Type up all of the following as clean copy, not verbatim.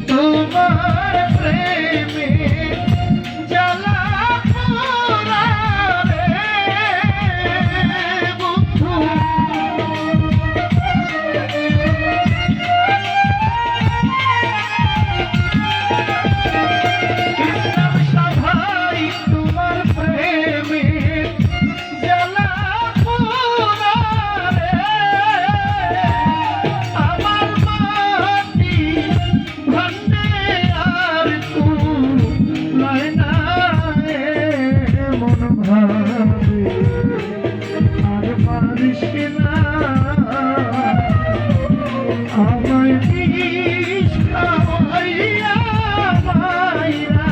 তোমার প্রেমে জ্বালা পোড়ারে বন্ধু ইসলাম সভায় তোমার প্রেমে জ্বালা পোড়ারে আমার মাটি ভান্ডে আর তুলায় না মন ভাবে আর পারিস না আমায় বিষ খাওয়াইয়া মাইরা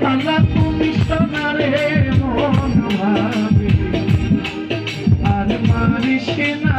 খালা তুমি সোনারে মন ভাবে আর মারিস না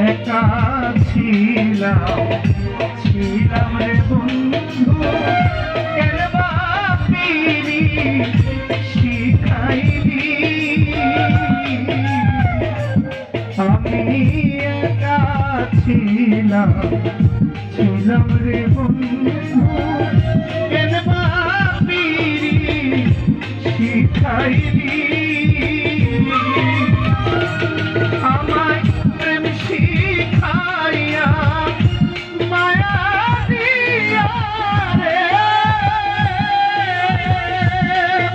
একা ছিলাম রে বন্ধু কেন বাপিরি শিখাইলি আমি একা ছিলাম রে বন্ধু কেন বাপিরি শিখাইলি আমায় প্রেম শিখাইয়া মায়া দিয়া রে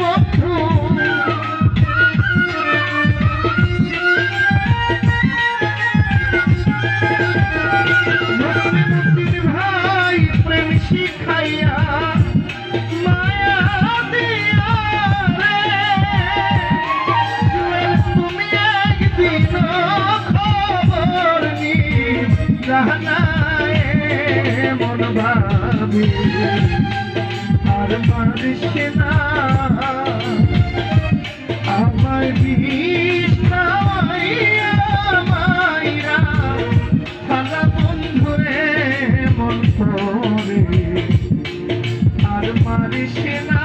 বন্ধু মুক্তির ভাই প্রেম শিখাইয়া মায়া দিয়া রে তুমি একদিন খবর নি জানায় মন ভাবি আর মারিস না আমায় বিষ খাওয়াইয়া মাইরা খালা বন্ধুরে মন করে আর মারিস না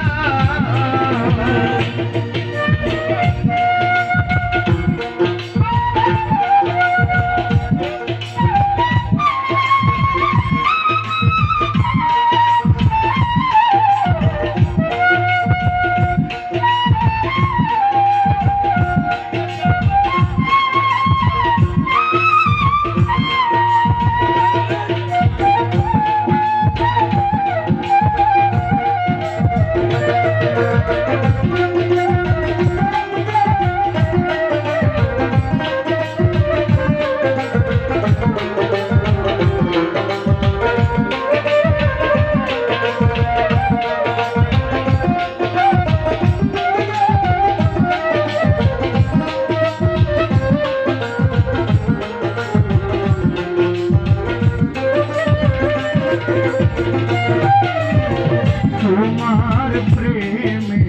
তোমার প্রেমে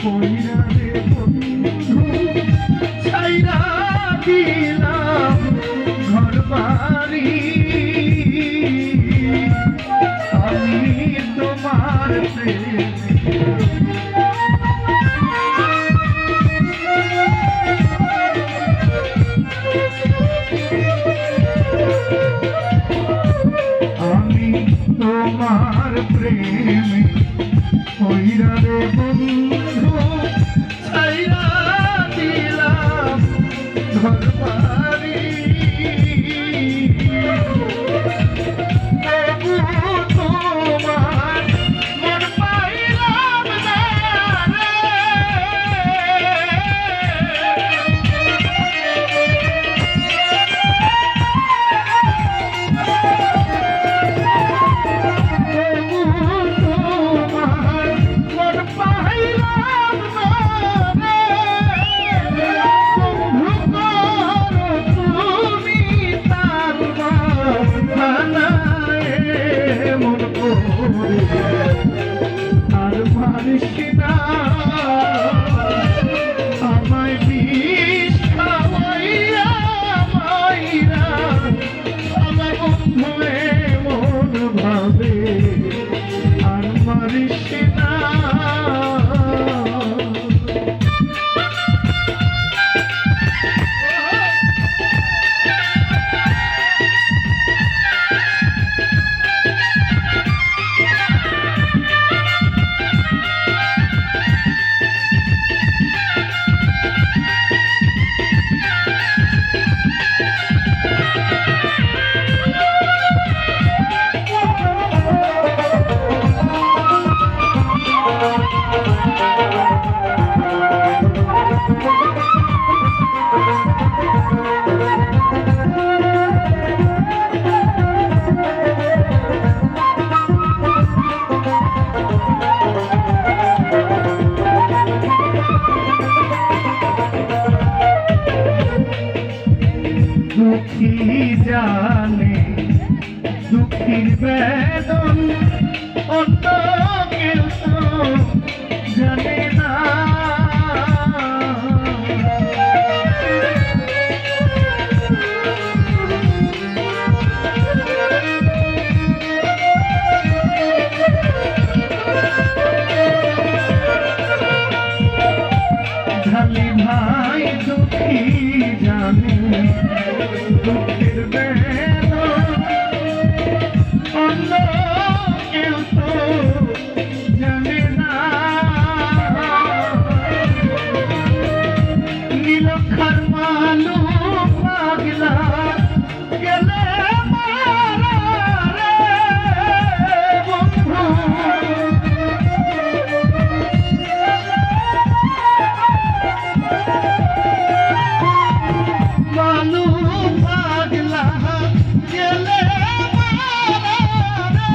কইরা রে বন্ধু ছাইরা দিলাম ঘর বাড়ি আমি তোমার প্রেমে আমি তোমার প্রেমে কইরা রে বন্ধু ছাইরা দিলাম ঘরবাড়ি তোমার মন পাইলাম না আর মানিস না আমায় বিষ খাওয়াইয়া মাইরা আমার বন্ধু এমন ভাবে আর মারিস না দুঃখী জানে দুঃখীর বেদন অন্য কেউ তো জানে না ঢালি ভাই দুঃখী জানে দুঃখের বেদন অন্য কেউ তো জানে না নীলক্ষার মালু পাগলা গেলে মারা রে বন্ধু মালু পাগলা গেলে মারা রে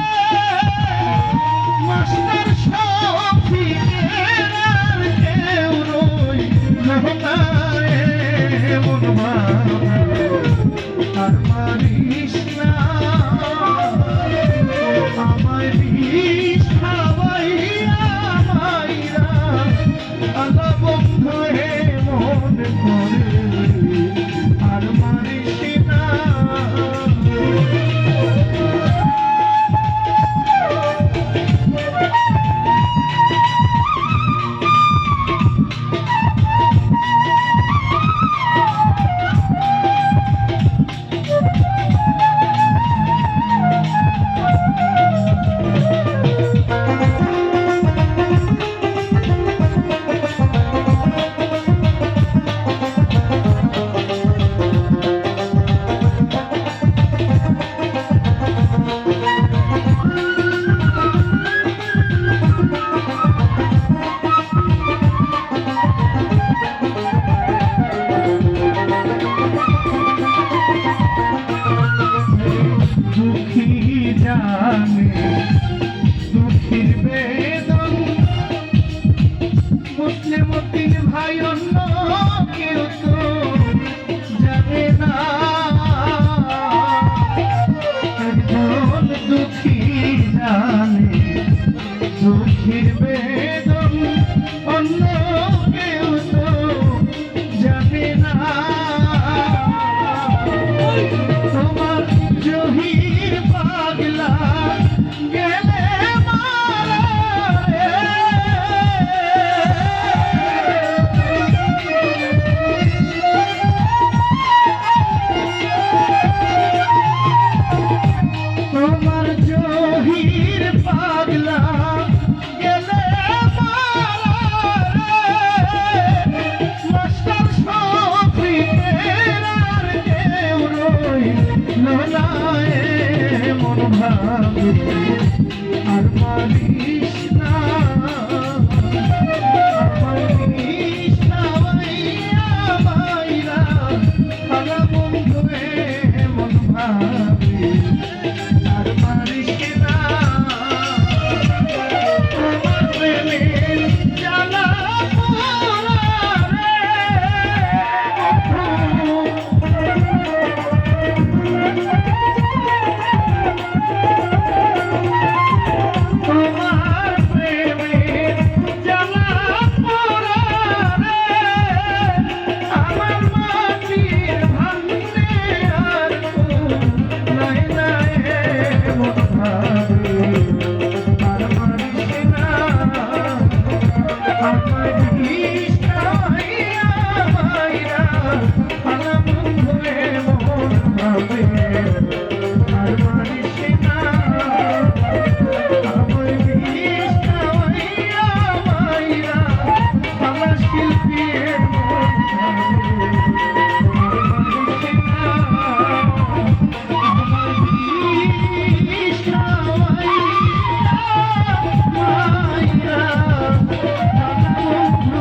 মাস্টার শফিকের আর কেউ রইল না আর মারিস না মারিস না বাইরা খালা বন্ধু মন ভাবে আর মারিস না তোমার প্রেমে জ্বালা পোড়া রে তোমার প্রেমে জ্বালা পোড়া রে আমার মাটির ভান্ডে আর নাই নাই মন ভাবে আর মারিস না আমার ইচ্ছা হইয়া মাইরা খালা বন্ধু মন ভাবে আর মারিস না আমার ইচ্ছা হইয়া মাইরা খালা শিল্পীর মন ভাবে আর মারিস না আমার ইচ্ছা হইয়া মাইরা খালা বন্ধু